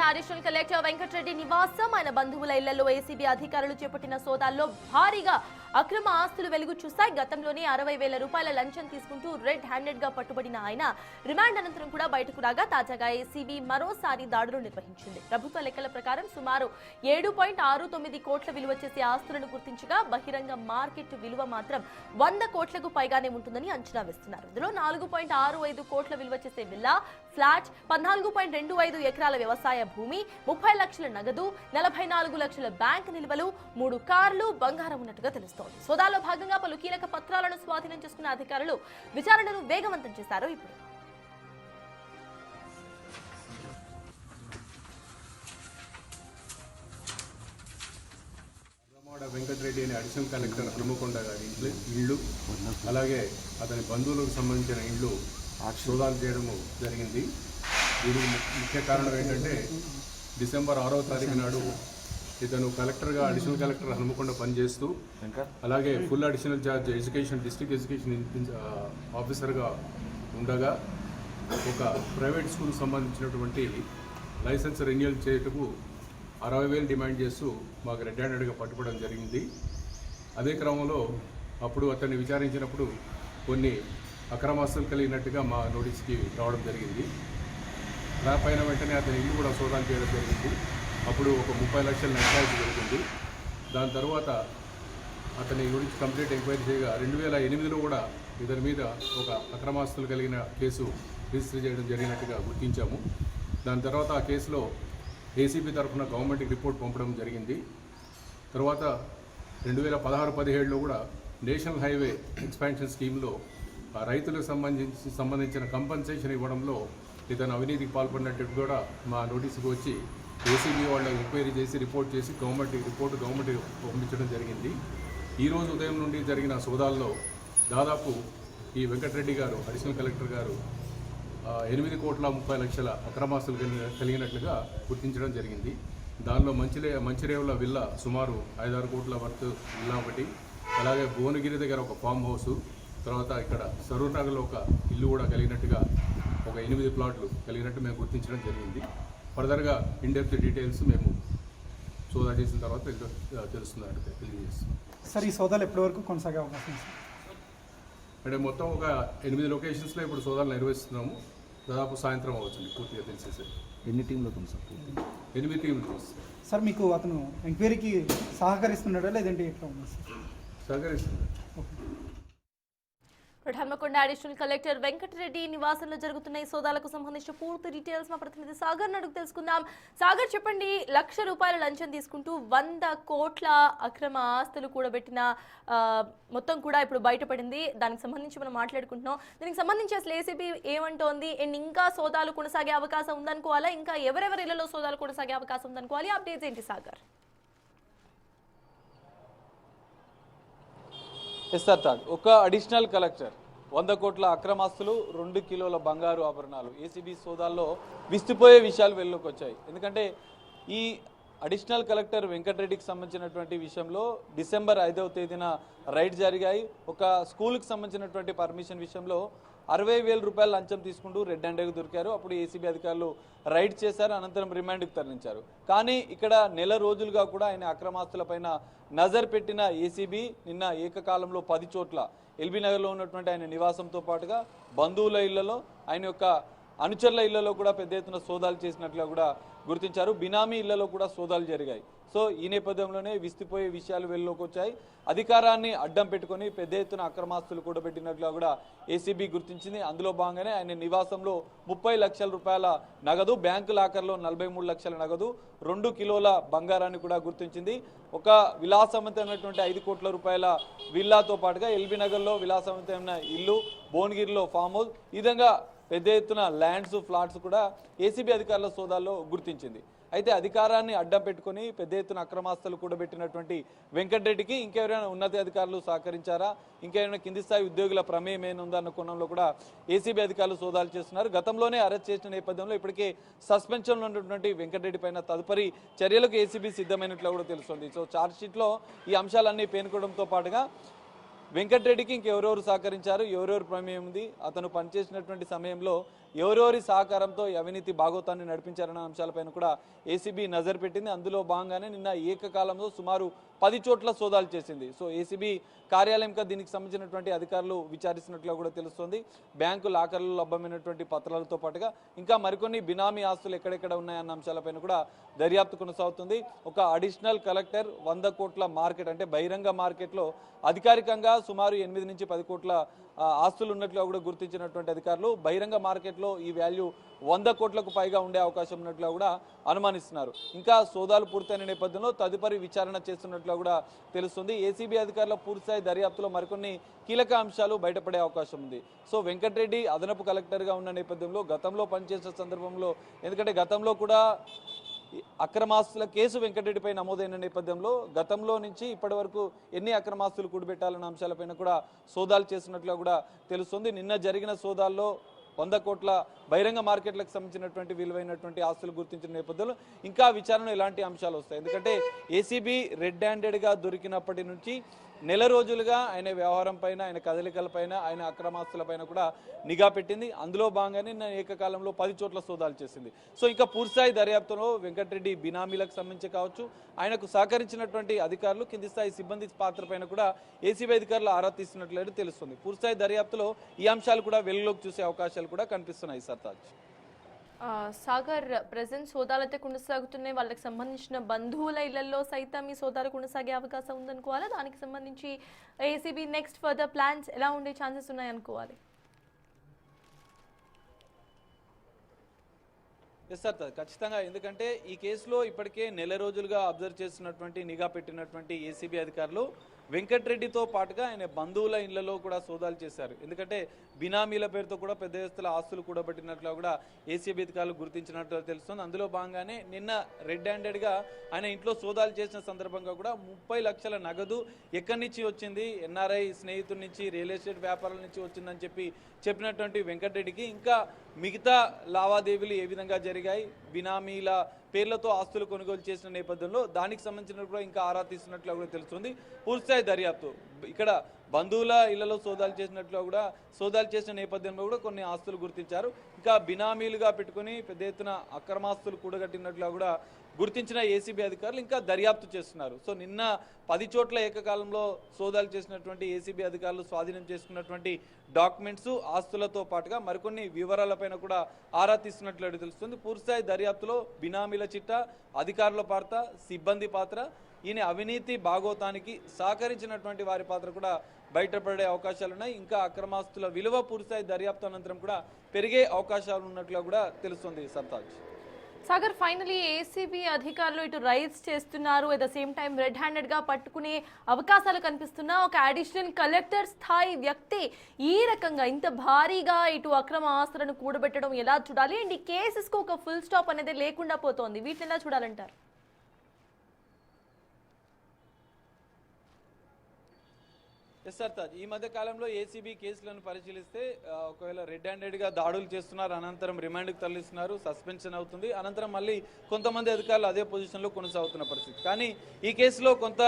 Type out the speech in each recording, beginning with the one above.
పెడమకొండ additional collector Venkatareddy నివాసం ఆయన బంధువుల ఇళ్లలో ఏసీబీ అధికారులు చేపట్టిన సోదాల్లో భారీగా అక్రమ ఆస్తులు వెలుగు చూశాయి. గతంలోనే 60,000 రూపాయల లంచం తీసుకుంటూ రెడ్ హ్యాండెడ్ గా పట్టుబడిన ఆయన రిమాండ్ అనంతరం కూడా బయటకు రాగా తాజాగా ఏసీబీ మరోసారి దాడులు నిర్వహించింది. ప్రభుత్వ లెక్కల ప్రకారం సుమారు 7.69 కోట్ల విలువ చేసే ఆస్తులను గుర్తించగా బహిరంగ మార్కెట్ విలువ మాత్రం 100 కోట్లకు పైగానే ఉంటుందని అంచనా వేస్తున్నారు. ఇందులో 4.65 కోట్ల విలువ చేసే విల్లా, ఫ్లాట్, 14.25 ఎకరాల వ్యవసాయ భూమి, 30 లక్షల నగదు, 44 లక్షల బ్యాంక్ నిల్వలు, 3 కార్లు, బంగారం ఉన్నట్టుగా తెలుస్తోంది. సోదాలో భాగంగా పలు కీలక పత్రాలను స్వాధీనం చేసుకున్న అధికారులు విచారణను వేగవంతం చేశారు. ఇప్పుడు వెంకటరెడ్డి అనే అడిషనల్ కలెక్టర్ హనుమకొండ గారి ఇళ్ళు, అలాగే అతని బంధువులకు సంబంధించిన ఇళ్ళు సోదాలు చేయడము జరిగింది. దీనికి ముఖ్య కారణం ఏంటంటే డిసెంబర్ 6వ తారీఖు నాడు ఇతను కలెక్టర్గా అడిషనల్ కలెక్టర్ హనుమకొండ పనిచేస్తూ అలాగే full additional charge education district education ఆఫీసర్గా ఉండగా ఒక ప్రైవేట్ స్కూల్కి సంబంధించినటువంటి లైసెన్స్ రెన్యూవల్ చేయటకు 60,000 డిమాండ్ చేస్తూ మాకు రెడ్ హ్యాండెడ్గా పట్టుకోవడం జరిగింది. అదే క్రమంలో అప్పుడు అతన్ని విచారించినప్పుడు కొన్ని అక్రమాస్తులు కలిగినట్టుగా మా నోటీస్కి రావడం జరిగింది. దానిపైన వెంటనే అతని ఇల్లు కూడా సోదాలు చేయడం జరిగింది. అప్పుడు ఒక 30 లక్షల నష్టాలు జరిగింది. దాని తర్వాత అతని గురించి కంప్లీట్ ఎంక్వైరీ చేయగా 2008లో కూడా ఇతని మీద ఒక అక్రమాస్తులు కలిగిన కేసు రిజిస్టర్ చేయడం జరిగినట్టుగా గుర్తించాము. దాని తర్వాత ఆ కేసులో ఏసీబీ తరఫున గవర్నమెంట్కి రిపోర్ట్ పంపడం జరిగింది. తర్వాత 2016-17లో కూడా నేషనల్ హైవే ఎక్స్పాన్షన్ స్కీమ్లో రైతులకు సంబంధించిన కంపెన్సేషన్ ఇవ్వడంలో ఇతను అవినీతికి పాల్పడినట్టు కూడా మా నోటీసుకు వచ్చి ఏసీబీ వాళ్ళు ఎంక్వైరీ చేసి రిపోర్ట్ చేసి గవర్నమెంట్ పంపించడం జరిగింది. ఈరోజు ఉదయం నుండి జరిగిన సోదాల్లో దాదాపు ఈ వెంకటరెడ్డి గారు అడిషనల్ కలెక్టర్ గారు 8,30,00,000 అక్రమాస్తులు కలిగినట్లుగా గుర్తించడం జరిగింది. దానిలో మంచిరేవుల విల్లా సుమారు 5-6 కోట్ల వర్త్ విల్లా ఒకటి, అలాగే భువనగిరి దగ్గర ఒక ఫామ్ హౌసు, తర్వాత ఇక్కడ సరూర్ నగర్లో ఒక ఇల్లు కూడా కలిగినట్టుగా ఒక 8 ప్లాట్లు కలిగినట్టు మేము గుర్తించడం జరిగింది. ఫర్దర్గా ఇన్డెప్త్ డీటెయిల్స్ మేము సోదా చేసిన తర్వాత తెలుస్తుందంటే తెలియజేస్తున్నాం. సార్, ఈ సోదాలు ఎప్పటి వరకు కొనసాగే అవకాశం సార్? అంటే మొత్తం ఒక 8 లొకేషన్స్లో ఇప్పుడు సోదాలు నిర్వహిస్తున్నాము. దాదాపు సాయంత్రం అవుతుంది పూర్తిగా తెలిసేసరి. ఎన్ని టీంలు సార్? 8 టీంలు సార్. మీకు అతను ఎంక్వైరీకి సహకరిస్తున్నాడా లేదంటే ఎట్లా ఉంది సార్? సహకరిస్తున్నాడు. హన్మకొండ అడిషనల్ కలెక్టర్ వెంకటరెడ్డి నివాసంలో జరుగుతున్న ఈ సోదాలకు సంబంధించిన పూర్తి డీటెయిల్స్ మా ప్రతినిధి సాగర్ అడుగు తెలుసుకుందాం. సాగర్, చెప్పండి, 1,00,000 రూపాయల లంచం తీసుకుంటూ 100 కోట్ల అక్రమ ఆస్తులు కూడబెట్టిన మొత్తం కూడా ఇప్పుడు బయటపడింది. దానికి సంబంధించి మనం మాట్లాడుకుంటున్నాం. దీనికి సంబంధించి అసలు ఏసీబీ ఏమంటోంది? అండ్ ఇంకా సోదాలు కొనసాగే అవకాశం ఉందనుకోవాలా? ఇంకా ఎవరెవరి ఇళ్లలో సోదాలు కొనసాగే అవకాశం ఉందనుకోవాలి? అప్డేట్స్ ఏంటి సాగర్? ఒక అడిషనల్ కలెక్టర్ 100 కోట్ల అక్రమాస్తులు, 2 కిలోల బంగారు ఆభరణాలు ఏసీబీ సోదాల్లో విస్తుపోయే విషయాలు వెలుగులోకి వచ్చాయి. ఎందుకంటే ఈ అడిషనల్ కలెక్టర్ వెంకటరెడ్డికి సంబంధించినటువంటి విషయంలో డిసెంబర్ 5వ తేదీన రైడ్ జరిగాయి. ఒక స్కూల్కి సంబంధించినటువంటి పర్మిషన్ విషయంలో 60,000 రూపాయల లంచం తీసుకుంటూ రెడ్ హ్యాండెడ్గా దొరికారు. అప్పుడు ఏసీబీ అధికారులు రైడ్ చేశారు, అనంతరం రిమాండ్కి తరలించారు. కానీ ఇక్కడ నెల రోజులుగా కూడా ఆయన అక్రమాస్తులపైన నజర్ పెట్టిన ఏసీబీ నిన్న ఏకకాలంలో 10 చోట్ల ఎల్బీ నగర్లో ఉన్నటువంటి ఆయన నివాసంతో పాటుగా బంధువుల ఇళ్లలో, ఆయన యొక్క అనుచరుల ఇళ్లలో కూడా పెద్ద ఎత్తున సోదాలు చేసినట్లుగా కూడా గుర్తించారు. బినామీ ఇళ్లలో కూడా సోదాలు జరిగాయి. సో ఈ నేపథ్యంలోనే విస్తుపోయే విషయాలు వెలుగులోకి వచ్చాయి. అధికారాన్ని అడ్డం పెట్టుకొని పెద్ద ఎత్తున అక్రమాస్తులు కూడబెట్టినట్లుగా కూడా ఏసీబీ గుర్తించింది. అందులో భాగంగానే ఆయన నివాసంలో 30 లక్షల రూపాయల నగదు, బ్యాంకు లాకర్లో 43 లక్షల నగదు, 2 కిలోల బంగారాన్ని కూడా గుర్తించింది. ఒక విలాసవంతమైనటువంటి 5 కోట్ల రూపాయల విల్లాతో పాటుగా ఎల్బీ నగర్లో విలాసవంతమైన ఇల్లు, భువనగిరిలో ఫామ్ హౌస్, ఈ విధంగా పెద్ద ఎత్తున ల్యాండ్స్, ఫ్లాట్స్ కూడా ఏసీబీ అధికారుల సోదాల్లో గుర్తించింది. అయితే అధికారాన్ని అడ్డం పెట్టుకుని పెద్ద ఎత్తున అక్రమాస్తులు కూడబెట్టినటువంటి వెంకటరెడ్డికి ఇంకెవరైనా ఉన్నతాధికారులు సహకరించారా, ఇంకెవరైనా కింది స్థాయి ఉద్యోగుల ప్రమేయం ఏముందా అన్న కోణంలో కూడా ఏసీబీ అధికారులు సోదాలు చేస్తున్నారు. గతంలోనే అరెస్ట్ చేసిన నేపథ్యంలో ఇప్పటికే సస్పెన్షన్లో ఉన్నటువంటి వెంకటరెడ్డి పైన తదుపరి చర్యలకు ఏసీబీ సిద్ధమైనట్లు కూడా తెలుస్తుంది. సో ఛార్జ్షీట్లో ఈ అంశాలన్నీ పేర్కొనడంతో పాటుగా వెంకటరెడ్డికి ఇంకెవరెవరు సహకరించారు, ఎవరెవరు ప్రమేయం ఉంది, అతను పనిచేసినటువంటి సమయంలో ఎవరెవరి సహకారంతో ఈ అవినీతి భాగోతాన్ని నడిపించారన్న అంశాలపైన కూడా ఏసీబీ నజర్ పెట్టింది. అందులో భాగంగానే నిన్న ఏకకాలంలో సుమారు 10 చోట్ల సోదాలు చేసింది. సో ఏసీబీ కార్యాలయంగా దీనికి సంబంధించినటువంటి అధికారులు విచారిస్తున్నట్లు కూడా తెలుస్తోంది. బ్యాంకు లాకర్లలో లభ్యమైనటువంటి పత్రాలతో పాటుగా ఇంకా మరికొన్ని బినామీ ఆస్తులు ఎక్కడెక్కడ ఉన్నాయన్న అంశాలపైన కూడా దర్యాప్తు కొనసాగుతుంది. ఒక అడిషనల్ కలెక్టర్ 100 కోట్ల మార్కెట్ అంటే బహిరంగ మార్కెట్లో అధికారికంగా సుమారు 8 నుంచి 10 కోట్ల ఆస్తులు ఉన్నట్లు కూడా గుర్తించినటువంటి అధికారులు బహిరంగ మార్కెట్లో ఈ వాల్యూ 100 కోట్లకు పైగా ఉండే అవకాశం ఉన్నట్లు కూడా అనుమానిస్తున్నారు. ఇంకా సోదాలు పూర్తయిన నేపథ్యంలో తదుపరి విచారణ చేస్తున్నట్లు కూడా తెలుస్తుంది. ఏసీబీ అధికారుల పూర్తిస్థాయి దర్యాప్తులో మరికొన్ని కీలక అంశాలు బయటపడే అవకాశం ఉంది. సో వెంకటరెడ్డి అదనపు కలెక్టర్గా ఉన్న నేపథ్యంలో గతంలో పనిచేసిన సందర్భంలో, ఎందుకంటే గతంలో కూడా అక్రమాస్తుల కేసు వెంకటరెడ్డిపై నమోదైన నేపథ్యంలో గతంలో నుంచి ఇప్పటి వరకు ఎన్ని అక్రమాస్తులు కూడబెట్టాలన్న అంశాలపైన కూడా సోదాలు చేసినట్లు కూడా తెలుస్తుంది. నిన్న జరిగిన సోదాల్లో 100 కోట్ల బహిరంగ మార్కెట్లకు సంబంధించినటువంటి విలువైనటువంటి ఆస్తులు గుర్తించిన నేపథ్యంలో ఇంకా విచారణలో ఎలాంటి అంశాలు వస్తాయి. ఎందుకంటే ఏసీబీ రెడ్ హ్యాండెడ్గా దొరికినప్పటి నుంచి నెల రోజులుగా ఆయన వ్యవహారం పైన, ఆయన కదలికలపైన, ఆయన అక్రమాస్తులపైన కూడా నిఘా పెట్టింది. అందులో భాగంగానే నిన్న ఏకకాలంలో 10 చోట్ల సోదాలు చేసింది. సో ఇంకా పూర్తిస్థాయి దర్యాప్తులో వెంకటరెడ్డి బినామీలకు సంబంధించి కావచ్చు, ఆయనకు సహకరించినటువంటి అధికారులు, కింది స్థాయి సిబ్బంది పాత్ర పైన కూడా ఏసీబీ అధికారులు ఆరా తీస్తున్నట్లయితే తెలుస్తుంది. పూర్తిస్థాయి దర్యాప్తులో ఈ అంశాలు కూడా వెలుగులోకి చూసే అవకాశాలు కూడా కనిపిస్తున్నాయి. సర్తాజ్ సాగర్, ప్రెజెంట్ సోదాలు అయితే కొనసాగుతున్నాయి. వాళ్ళకి సంబంధించిన బంధువుల ఇళ్లలో సైతం ఈ సోదాలు కొనసాగే అవకాశం ఉందనుకోవాలా? దానికి సంబంధించి ఏసీబీ నెక్స్ట్ ఫర్దర్ ప్లాన్స్ ఎలా ఉండే ఛాన్సెస్ ఉన్నాయనుకోవాలి? ఎస్ సార్, ఖచ్చితంగా. ఎందుకంటే ఈ కేసులో ఇప్పటికే నెల రోజులుగా అబ్జర్వ్ చేస్తున్నటువంటి, నిఘా పెట్టినటువంటి ఏసీబీ అధికారులు వెంకటరెడ్డితో పాటుగా ఆయన బంధువుల ఇళ్లలో కూడా సోదాలు చేశారు. ఎందుకంటే బినామీల పేరుతో కూడా పెద్ద ఎత్తుల ఆస్తులు కూడబెట్టినట్లు కూడా ఏసీబీ అధికారులు గుర్తించినట్లు తెలుస్తుంది. అందులో భాగంగానే నిన్న రెడ్ హ్యాండెడ్గా ఆయన ఇంట్లో సోదాలు చేసిన సందర్భంగా కూడా 30 లక్షల నగదు ఎక్కడి నుంచి వచ్చింది, ఎన్ఆర్ఐ స్నేహితుల నుంచి, రియల్ ఎస్టేట్ వ్యాపారాల నుంచి వచ్చిందని చెప్పినటువంటి వెంకటరెడ్డికి ఇంకా మిగతా లావాదేవీలు ఏ విధంగా జరిగాయి, బినామీల పేర్లతో ఆస్తులు కొనుగోలు చేసిన నేపథ్యంలో దానికి సంబంధించిన కూడా ఇంకా ఆరా తీస్తున్నట్లు కూడా తెలుస్తుంది. పూర్తిస్థాయి దర్యాప్తు ఇక్కడ బంధువుల ఇళ్లలో సోదాలు చేసిన నేపథ్యంలో కూడా కొన్ని ఆస్తులు గుర్తించారు. ఇంకా బినామీలుగా పెట్టుకుని పెద్ద ఎత్తున అక్రమాస్తులు కూడగట్టినట్లుగా కూడా గుర్తించిన ఏసీబీ అధికారులు ఇంకా దర్యాప్తు చేస్తున్నారు. సో నిన్న 10 చోట్ల ఏకకాలంలో సోదాలు చేసినటువంటి ఏసీబీ అధికారులు స్వాధీనం చేసుకున్నటువంటి డాక్యుమెంట్స్, ఆస్తులతో పాటుగా మరికొన్ని వివరాలపైన కూడా ఆరా తీస్తున్నట్లు తెలుస్తుంది. పూర్తిస్థాయి దర్యాప్తులో బినామీల చిట్టా, అధికారుల పాత్ర, సిబ్బంది పాత్ర, ఈయన అవినీతి భాగోతానికి సహకరించినటువంటి వారి పాత్ర కూడా బయటపడే అవకాశాలున్నాయి. ఇంకా అక్రమాస్తుల విలువ పూర్తిస్థాయి దర్యాప్తు అనంతరం కూడా పెరిగే అవకాశాలు ఉన్నట్లుగా కూడా తెలుస్తుంది. సర్తాజ్ సాగర్, ఫైనలీ ఏసీబీ అధికారులు ఇటు రైడ్స్ చేస్తున్నారు, at the same time red హ్యాండెడ్గా పట్టుకునే అవకాశాలు కనిపిస్తున్నా ఒక అడిషనల్ కలెక్టర్ స్థాయి వ్యక్తి ఈ రకంగా ఇంత భారీగా ఇటు అక్రమ ఆస్తులను కూడబెట్టడం ఎలా చూడాలి? అండ్ ఈ కేసెస్కు ఒక ఫుల్ స్టాప్ అనేది లేకుండా పోతోంది, వీటిని ఎలా చూడాలంటారు? ఎస్ సార్, ఈ మధ్య కాలంలో ఏసీబీ కేసులను పరిశీలిస్తే ఒకవేళ రెడ్ హ్యాండెడ్గా దాడులు చేస్తున్నారు, అనంతరం రిమాండ్కి తరలిస్తున్నారు, సస్పెన్షన్ అవుతుంది, అనంతరం మళ్ళీ కొంతమంది అధికారులు అదే పొజిషన్లో కొనసాగుతున్న పరిస్థితి. కానీ ఈ కేసులో కొంత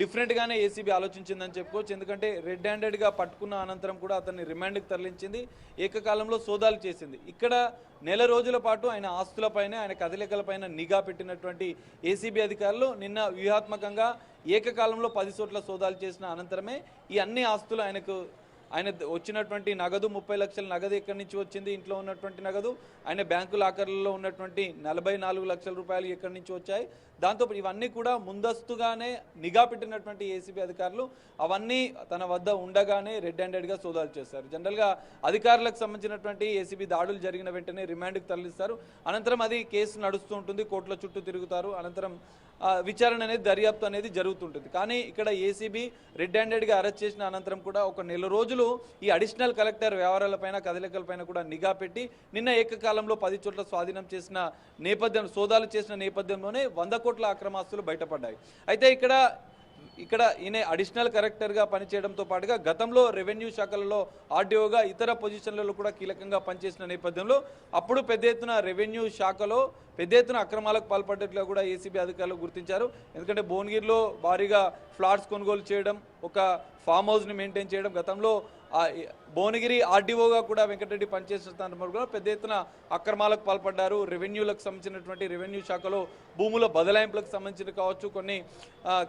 డిఫరెంట్గానే ఏసీబీ ఆలోచించిందని చెప్పుకోవచ్చు. ఎందుకంటే రెడ్ హ్యాండెడ్గా పట్టుకున్న అనంతరం కూడా అతన్ని రిమాండ్కి తరలించింది, ఏకకాలంలో సోదాలు చేసింది. ఇక్కడ నెల రోజుల పాటు ఆయన ఆస్తులపైన, ఆయన కదలికలపైన నిఘా పెట్టినటువంటి ఏసీబీ అధికారులు నిన్న వ్యూహాత్మకంగా ఏకకాలంలో 10 చోట్ల సోదాలు చేసిన అనంతరమే ఈ అన్ని ఆస్తులు ఆయన వచ్చినటువంటి నగదు, 30 లక్షల నగదు ఎక్కడి నుంచి వచ్చింది, ఇంట్లో ఉన్నటువంటి నగదు, ఆయన బ్యాంకు లాకర్లలో ఉన్నటువంటి 44 లక్షల రూపాయలు ఎక్కడి నుంచి వచ్చాయి, దాంతో ఇవన్నీ కూడా ముందస్తుగానే నిఘా పెట్టినటువంటి ఏసీబీ అధికారులు అవన్నీ తన వద్ద ఉండగానే రెడ్ హ్యాండెడ్గా సోదాలు చేస్తారు. జనరల్గా అధికారులకు సంబంధించినటువంటి ఏసీబీ దాడులు జరిగిన వెంటనే రిమాండ్కి తరలిస్తారు, అనంతరం అది కేసు నడుస్తూ ఉంటుంది, కోర్టుల చుట్టూ తిరుగుతారు, అనంతరం విచారణ అనేది, దర్యాప్తు అనేది జరుగుతుంటుంది. కానీ ఇక్కడ ఏసీబీ రెడ్ హ్యాండెడ్గా అరెస్ట్ చేసిన అనంతరం కూడా ఒక నెల రోజులు ఈ అడిషనల్ కలెక్టర్ వ్యవహారాలపైన, కదలికలపైన కూడా నిఘా పెట్టి నిన్న ఏకకాలంలో 10 చోట్ల స్వాధీనం చేసిన నేపథ్యం, సోదాలు చేసిన నేపథ్యంలోనే 100 కోట్ల అక్రమాస్తులు బయటపడ్డాయి. అయితే ఇక్కడ ఈయన అడిషనల్ కలెక్టర్గా పనిచేయడంతో పాటుగా గతంలో రెవెన్యూ శాఖలలో ఆర్డీఓగా, ఇతర పొజిషన్లలో కూడా కీలకంగా పనిచేసిన నేపథ్యంలో అప్పుడు పెద్ద ఎత్తున రెవెన్యూ శాఖలో పెద్ద ఎత్తున అక్రమాలకు పాల్పడ్డట్లుగా కూడా ఏసీబీ అధికారులు గుర్తించారు. ఎందుకంటే భువనగిరిలో భారీగా ఫ్లాట్స్ కొనుగోలు చేయడం, ఒక ఫామ్ హౌస్ని మెయింటైన్ చేయడం, గతంలో భువనగిరి ఆర్డీఓగా కూడా వెంకటరెడ్డి పనిచేసిన సందర్భంలో పెద్ద ఎత్తున అక్రమాలకు పాల్పడ్డారు. రెవెన్యూలకు సంబంధించినటువంటి రెవెన్యూ శాఖలో భూముల బదలాయింపులకు సంబంధించిన కావచ్చు, కొన్ని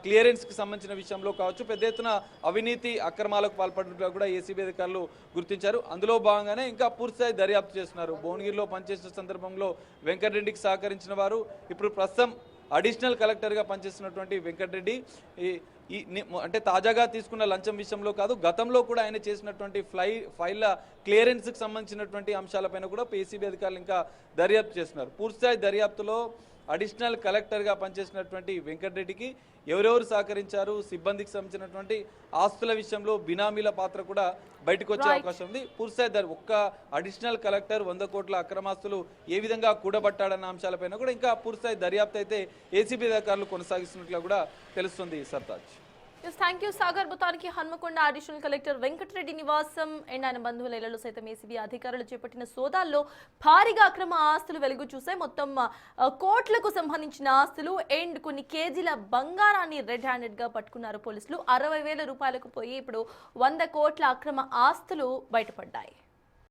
క్లియరెన్స్కి సంబంధించిన విషయంలో కావచ్చు, పెద్ద ఎత్తున అవినీతి అక్రమాలకు పాల్పడినట్టుగా కూడా ఏసీబీ అధికారులు గుర్తించారు. అందులో భాగంగానే ఇంకా పూర్తిస్థాయి దర్యాప్తు చేస్తున్నారు. భువనగిరిలో పనిచేసిన సందర్భంలో వెంకటరెడ్డికి సహకరించిన వారు ఇప్పుడు ప్రస్తుతం అడిషనల్ కలెక్టర్గా పనిచేస్తున్నటువంటి వెంకటరెడ్డి అంటే తాజాగా తీసుకున్న లంచం విషయంలో కాదు, గతంలో కూడా ఆయన చేసినటువంటి ఫైళ్ళ క్లియరెన్స్కి సంబంధించినటువంటి అంశాలపైన కూడా ఏసీబీ అధికారులు ఇంకా దర్యాప్తు చేస్తున్నారు. పూర్తిస్థాయి దర్యాప్తులో అడిషనల్ కలెక్టర్గా పనిచేసినటువంటి వెంకటరెడ్డికి ఎవరెవరు సహకరించారు, సిబ్బందికి సంబంధించినటువంటి ఆస్తుల విషయంలో బినామీల పాత్ర కూడా బయటకు వచ్చే అవకాశం ఉంది. పూర్తిస్థాయి ఒక్క అడిషనల్ కలెక్టర్ 100 కోట్ల అక్రమాస్తులు ఏ విధంగా కూడబట్టాడన్న అంశాలపైన కూడా ఇంకా పూర్తిస్థాయి దర్యాప్తు అయితే ఏసీబీ అధికారులు కొనసాగిస్తున్నట్లుగా కూడా తెలుస్తుంది. సర్తాజ్. Thank you Sagar. మొత్తానికి హన్మకొండ అడిషనల్ కలెక్టర్ వెంకటరెడ్డి నివాసం అండ్ ఆయన బంధువుల ఇళ్లలో సైతం ఏసీబీ అధికారులు చేపట్టిన సోదాల్లో భారీగా అక్రమ ఆస్తులు వెలుగు చూసాయి. మొత్తం కోట్లకు సంబంధించిన ఆస్తులు అండ్ కొన్ని కేజీల బంగారాన్ని రెడ్ హ్యాండెడ్ గా పట్టుకున్నారు పోలీసులు. 60,000 రూపాయలకు పోయి ఇప్పుడు 100 కోట్ల అక్రమ ఆస్తులు బయటపడ్డాయి.